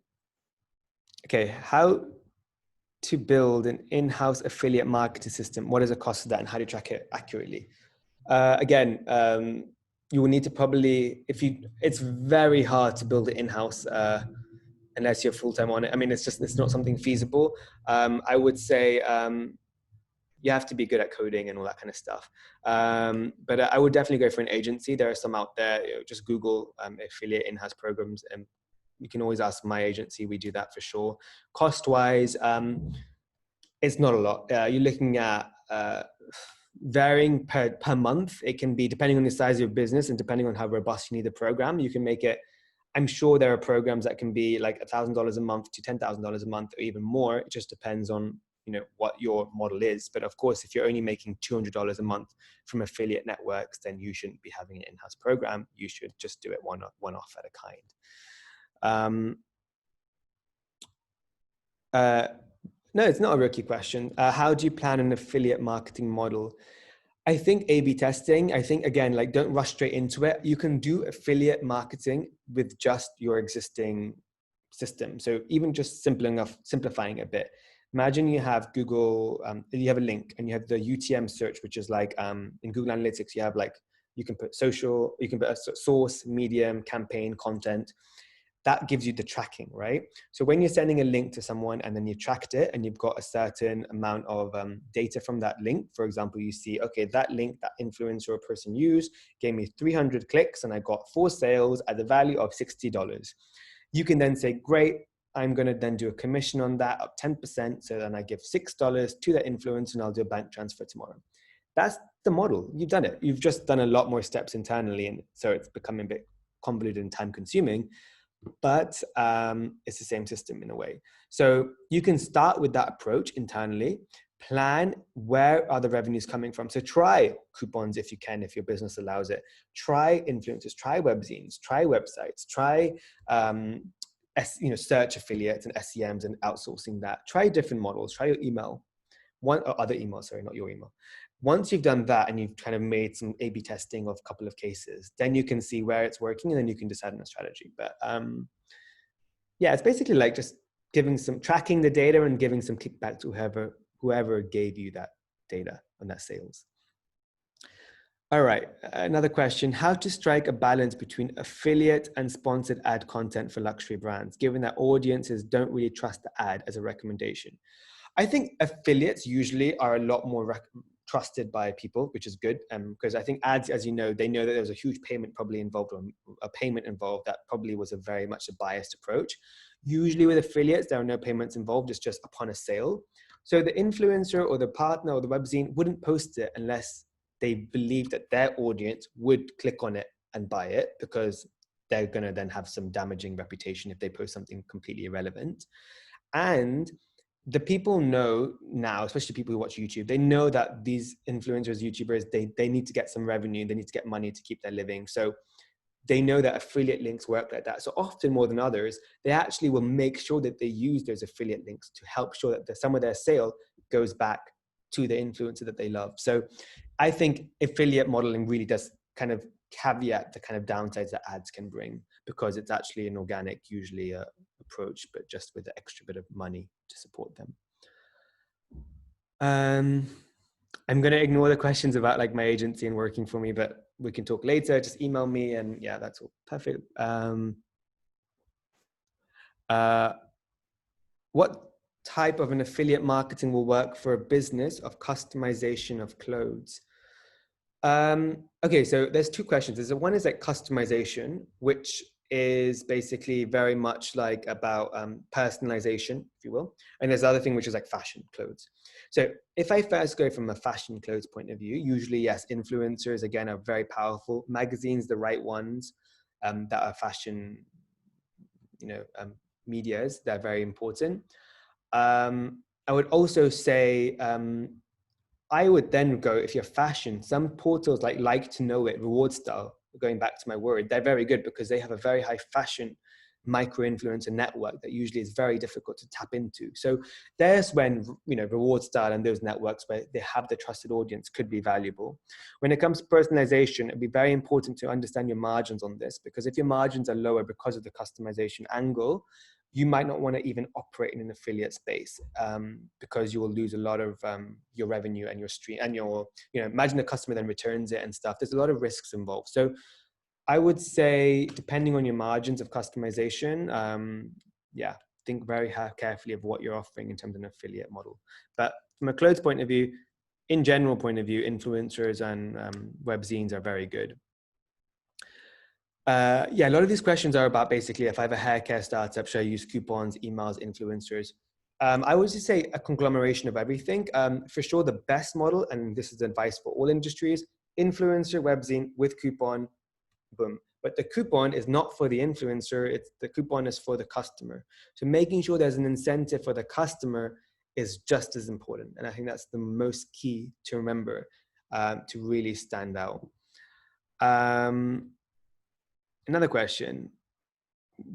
Okay, how to build an in-house affiliate marketing system? What is the cost of that, and how do you track it accurately? Again, you will need to probably, it's very hard to build it in-house unless you're full-time on it. I mean, it's not something feasible. I would say you have to be good at coding and all that kind of stuff. But I would definitely go for an agency. There are some out there. Just Google affiliate in-house programs, and you can always ask my agency. We do that for sure. Cost-wise, it's not a lot. You're looking at varying per month. It can be depending on the size of your business and depending on how robust you need the program. You can make it. I'm sure there are programs that can be like $1,000 a month to $10,000 a month, or even more. It just depends on what your model is. But of course, if you're only making $200 a month from affiliate networks, then you shouldn't be having an in-house program. You should just do it one off at a kind. No, it's not a rookie question. How do you plan an affiliate marketing model? I think A/B testing. I think, again, like, don't rush straight into it. You can do affiliate marketing with just your existing system. So even just simplifying it a bit. Imagine you have Google, you have a link and you have the UTM search, which is like in Google Analytics, you have like, you can put social, you can put a source, medium, campaign, content. That gives you the tracking, right? So when you're sending a link to someone and then you've tracked it and you've got a certain amount of data from that link, for example, you see, okay, that link, that influencer or person used gave me 300 clicks and I got 4 sales at the value of $60. You can then say, great, I'm going to then do a commission on that of 10%. So then I give $6 to that influencer and I'll do a bank transfer tomorrow. That's the model. You've done it. You've just done a lot more steps internally. And so it's becoming a bit convoluted and time consuming. but it's the same system in a way. So you can start with that approach internally, plan where are the revenues coming from. So try coupons if you can, if your business allows it. Try influencers, try webzines, try websites, try search affiliates and SEMs and outsourcing that. Try different models, try your email. One or other email, sorry, not your email. Once you've done that and you've kind of made some A/B testing of a couple of cases, then you can see where it's working and then you can decide on a strategy. But yeah, it's basically like just tracking the data and giving some kickback to whoever gave you that data on that sales. All right, another question. How to strike a balance between affiliate and sponsored ad content for luxury brands, given that audiences don't really trust the ad as a recommendation? I think affiliates usually are a lot more trusted by people, which is good. Because I think ads, as you know, they know that there was a huge payment probably involved, or a payment involved that probably was a very much a biased approach. Usually with affiliates, there are no payments involved. It's just upon a sale. So the influencer or the partner or the webzine wouldn't post it unless they believe that their audience would click on it and buy it, because they're going to then have some damaging reputation if they post something completely irrelevant. And the people know now, especially people who watch YouTube, they know that these influencers, YouTubers, they need to get some revenue, they need to get money to keep their living. So they know that affiliate links work like that. So often more than others, they actually will make sure that they use those affiliate links to help sure that some of their sale goes back to the influencer that they love. So I think affiliate modeling really does kind of caveat the kind of downsides that ads can bring, because it's actually an organic, usually approach, but just with the extra bit of money to support them. I'm going to ignore the questions about like my agency and working for me, but we can talk later. Just email me and yeah, that's all perfect. What type of an affiliate marketing will work for a business of customization of clothes? Okay, so there's two questions. One is like customization, which is basically very much like about personalization, if you will. And there's the other thing, which is like fashion clothes. So if I first go from a fashion clothes point of view, usually, yes, influencers, again, are very powerful. Magazines, the right ones that are fashion, medias, they're very important. I would also say, I would then go, if you're fashion, some portals like to know it, Rewardstyle, going back to my word, they're very good because they have a very high fashion micro-influencer network that usually is very difficult to tap into. So there's when, Rewardstyle and those networks where they have the trusted audience could be valuable. When it comes to personalization, it'd be very important to understand your margins on this, because if your margins are lower because of the customization angle, you might not want to even operate in an affiliate space because you will lose a lot of your revenue and your stream and imagine the customer then returns it and stuff. There's a lot of risks involved. So I would say, depending on your margins of customization, think very carefully of what you're offering in terms of an affiliate model. But from a clothes point of view, in general point of view, influencers and webzines are very good. A lot of these questions are about basically, if I have a hair care startup, should I use coupons, emails, influencers? I would just say a conglomeration of everything. For sure, the best model, and this is advice for all industries, influencer, webzine with coupon, boom. But the coupon is not for the influencer, the coupon is for the customer. So making sure there's an incentive for the customer is just as important. And I think that's the most key to remember to really stand out. Another question,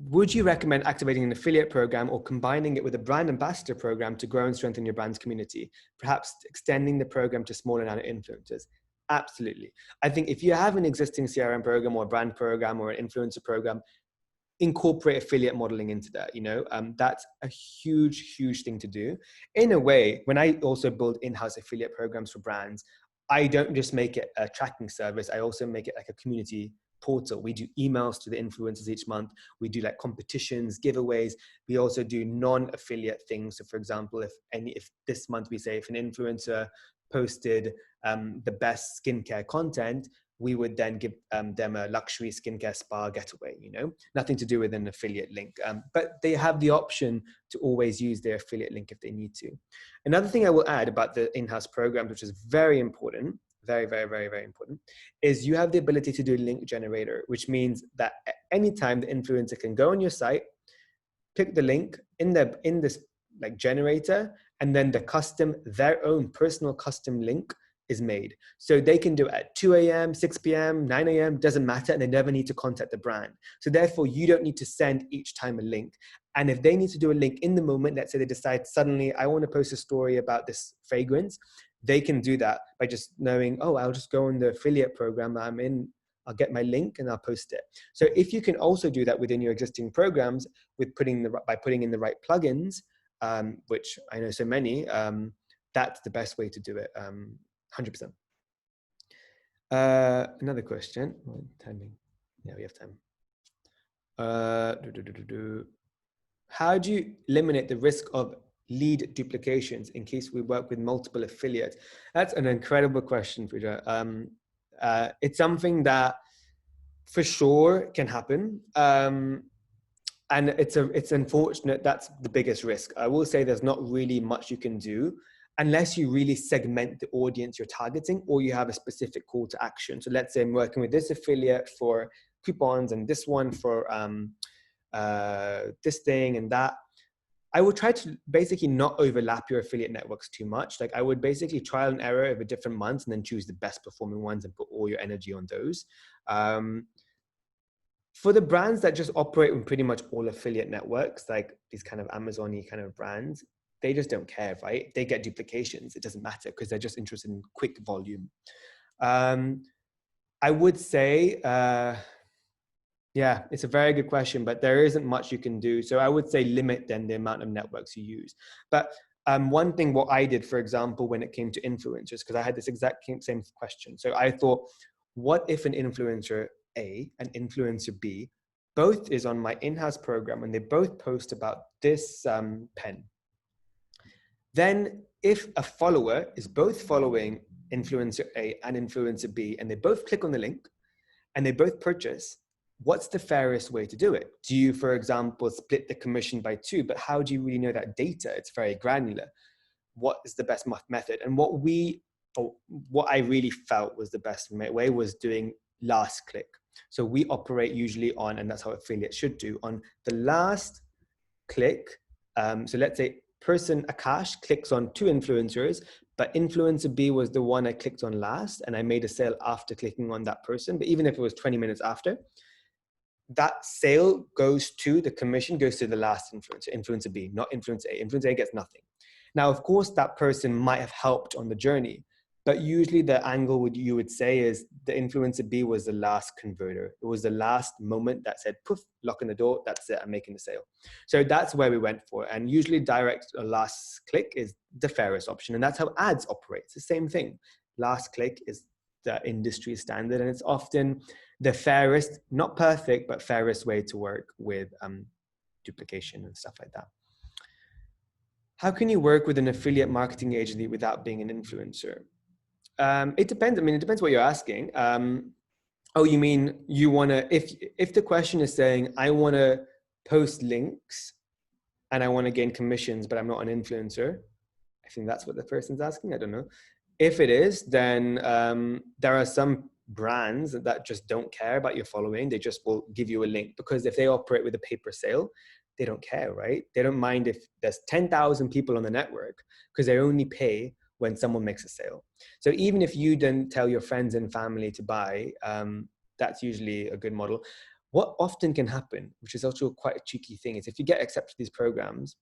would you recommend activating an affiliate program or combining it with a brand ambassador program to grow and strengthen your brand's community? Perhaps extending the program to smaller influencers? Absolutely. I think if you have an existing CRM program or a brand program or an influencer program, incorporate affiliate modeling into that. That's a huge thing to do. In a way, when I also build in-house affiliate programs for brands, I don't just make it a tracking service. I also make it like a community portal. We do emails to the influencers each month. We do like competitions, giveaways. We also do non-affiliate things. So for example, if this month we say if an influencer posted the best skincare content, we would then give them a luxury skincare spa getaway, nothing to do with an affiliate link. But they have the option to always use their affiliate link if they need to. Another thing I will add about the in-house programs, which is very important, very, very, very, very important, is you have the ability to do link generator, which means that at any time the influencer can go on your site, pick the link in this like generator, and then their own personal custom link is made. So they can do it at 2 a.m., 6 p.m., 9 a.m., doesn't matter, and they never need to contact the brand. So therefore, you don't need to send each time a link. And if they need to do a link in the moment, let's say they decide suddenly, I want to post a story about this fragrance, they can do that by just knowing, oh, I'll just go on the affiliate program I'm in, I'll get my link and I'll post it. So if you can also do that within your existing programs by putting in the right plugins, which I know so many, that's the best way to do it. 100%. Another question. Timing. Yeah, we have time. How do you eliminate the risk of lead duplications in case we work with multiple affiliates? That's an incredible question, Frida. It's something that for sure can happen. And it's unfortunate. That's the biggest risk. I will say there's not really much you can do unless you really segment the audience you're targeting, or you have a specific call to action. So let's say I'm working with this affiliate for coupons and this one for this thing and that. I would try to basically not overlap your affiliate networks too much. Like I would basically trial and error over different months and then choose the best performing ones and put all your energy on those. For the brands that just operate in pretty much all affiliate networks, like these kind of Amazon-y kind of brands, they just don't care, right? They get duplications. It doesn't matter because they're just interested in quick volume. I would say, yeah, it's a very good question, but there isn't much you can do. So I would say limit then the amount of networks you use. But one thing what I did, for example, when it came to influencers, because I had this exact same question. So I thought, what if an influencer A and influencer B both is on my in-house program and they both post about this pen? Then if a follower is both following influencer A and influencer B and they both click on the link and they both purchase, what's the fairest way to do it? Do you, for example, split the commission by 2? But how do you really know that data? It's very granular. What is the best method? And what I really felt was the best way was doing last click. So we operate usually on, and that's how affiliates should do, on the last click. So let's say person Akash clicks on 2 influencers, but influencer B was the one I clicked on last, and I made a sale after clicking on that person. But even if it was 20 minutes after, that sale the commission goes to the last influencer B, not influencer A. Influencer A gets nothing. Now, of course, that person might have helped on the journey, but usually the angle you would say is the influencer B was the last converter. It was the last moment that said, poof, lock in the door, that's it, I'm making the sale. So that's where we went for. And usually direct or last click is the fairest option. And that's how ads operate. It's the same thing. Last click is the industry standard, and it's often the fairest, not perfect, but fairest way to work with duplication and stuff like that. How can you work with an affiliate marketing agency without being an influencer? It depends. I mean, it depends what you're asking. Oh, you mean you want to, if the question is saying, I want to post links and I want to gain commissions, but I'm not an influencer, I think that's what the person's asking. I don't know. If it is, then there are some brands that just don't care about your following. They just will give you a link, because if they operate with a paper sale, they don't care, right? They don't mind if there's 10,000 people on the network, because they only pay when someone makes a sale. So even if you then tell your friends and family to buy, that's usually a good model. What often can happen, which is also quite a cheeky thing, is if you get accepted to these programs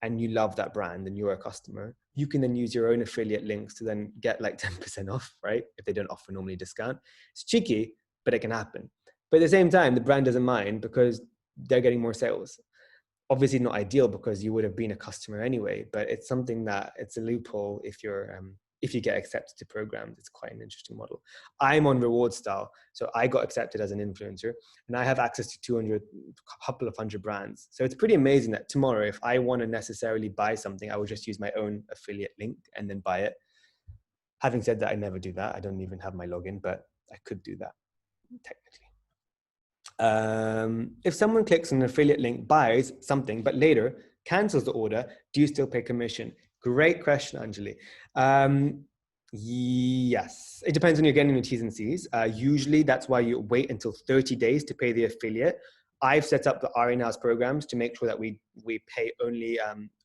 and you love that brand and you're a customer, you can then use your own affiliate links to then get like 10% off, right? If they don't offer normally discount. It's cheeky, but it can happen. But at the same time, the brand doesn't mind because they're getting more sales. Obviously not ideal because you would have been a customer anyway, but it's something that it's a loophole if you get accepted to programs. It's quite an interesting model. I'm on Rewardstyle, so I got accepted as an influencer, and I have access to a couple of hundred brands. So it's pretty amazing that tomorrow, if I want to necessarily buy something, I will just use my own affiliate link and then buy it. Having said that, I never do that. I don't even have my login, but I could do that technically. If someone clicks on an affiliate link, buys something, but later cancels the order, do you still pay commission? Great question, Anjali. Yes, it depends on you're getting your T's and C's. Usually that's why you wait until 30 days to pay the affiliate. I've set up the Inhouse programs to make sure that we pay only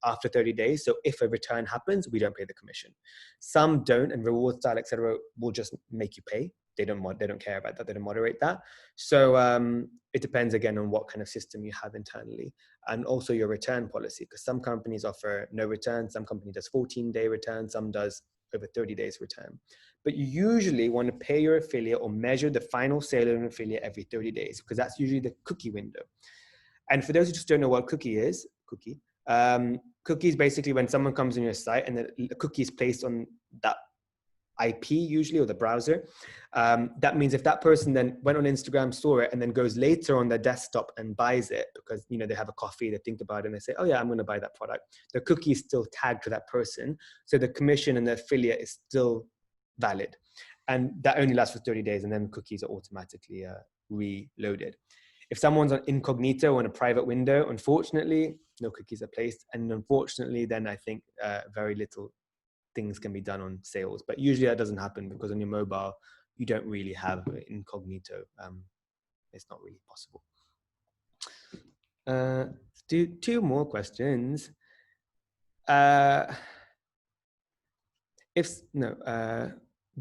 after 30 days. So if a return happens, we don't pay the commission. Some don't, and Rewardstyle, etc., will just make you pay. They don't care about that. They don't moderate that. So it depends again on what kind of system you have internally, and also your return policy. Because some companies offer no return, some company does 14-day return, some does over 30 days return. But you usually want to pay your affiliate or measure the final sale of an affiliate every 30 days, because that's usually the cookie window. And for those who just don't know what cookie is, cookie is basically when someone comes on your site and the cookie is placed on that IP usually, or the browser. That means if that person then went on Instagram, saw it, and then goes later on their desktop and buys it because they have a coffee, they think about it, and they say, oh yeah, I'm going to buy that product. The cookie is still tagged to that person, so the commission and the affiliate is still valid, and that only lasts for 30 days, and then cookies are automatically reloaded. If someone's on incognito on a private window, unfortunately, no cookies are placed, and unfortunately, then I think very little things can be done on sales. But usually that doesn't happen because on your mobile, you don't really have incognito. It's not really possible. Do two more questions.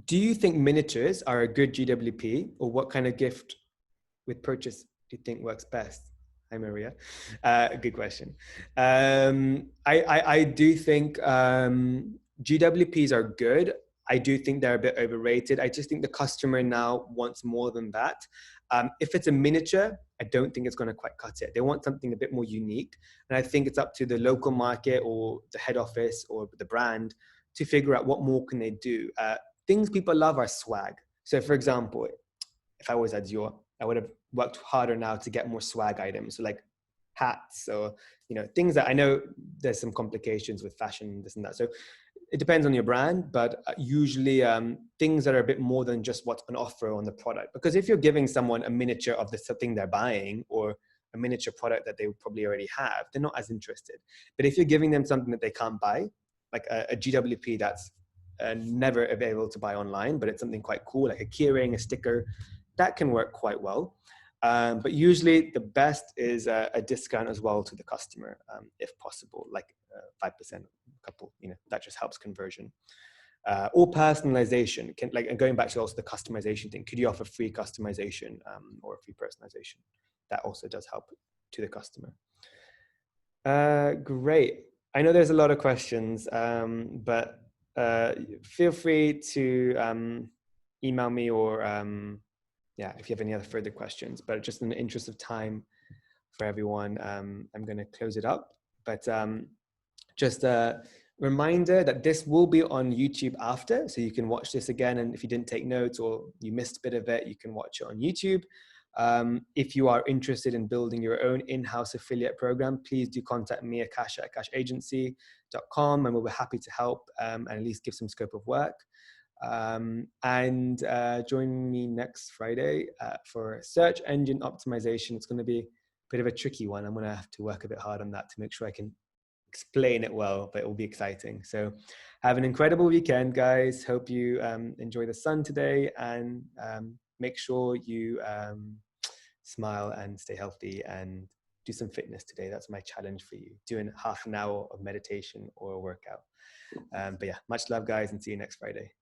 Do you think miniatures are a good GWP, or what kind of gift with purchase do you think works best? Hi, Maria. Good question. I do think GWPs are good. I do think they're a bit overrated. I just think the customer now wants more than that. If it's a miniature, I don't think it's going to quite cut it. They want something a bit more unique. And I think it's up to the local market or the head office or the brand to figure out what more can they do. Things people love are swag. So for example, if I was at Dior, I would have worked harder now to get more swag items, so like hats or things that I know there's some complications with fashion, this and that. So it depends on your brand, but usually things that are a bit more than just what's on offer on the product. Because if you're giving someone a miniature of the thing they're buying or a miniature product that they probably already have, they're not as interested. But if you're giving them something that they can't buy, like a GWP that's never available to buy online, but it's something quite cool, like a keyring, a sticker, that can work quite well. But usually the best is a discount as well to the customer, if possible, like 5%, couple, that just helps conversion. Or personalization, and going back to also the customization thing, could you offer free customization or free personalization? That also does help to the customer. Great. I know there's a lot of questions, but feel free to email me or if you have any other further questions. But just in the interest of time for everyone, I'm going to close it up. But just a reminder that this will be on YouTube after, so you can watch this again. And if you didn't take notes or you missed a bit of it, you can watch it on YouTube. If you are interested in building your own in-house affiliate program, please do contact me, Akash at akashagency.com, and we'll be happy to help and at least give some scope of work. And join me next Friday for search engine optimization. It's going to be a bit of a tricky one. I'm going to have to work a bit hard on that to make sure I can explain it well, but it will be exciting. So have an incredible weekend, guys. Hope you enjoy the sun today, and make sure you smile and stay healthy and do some fitness today. That's my challenge for you, doing half an hour of meditation or a workout. But yeah, much love, guys, and see you next Friday.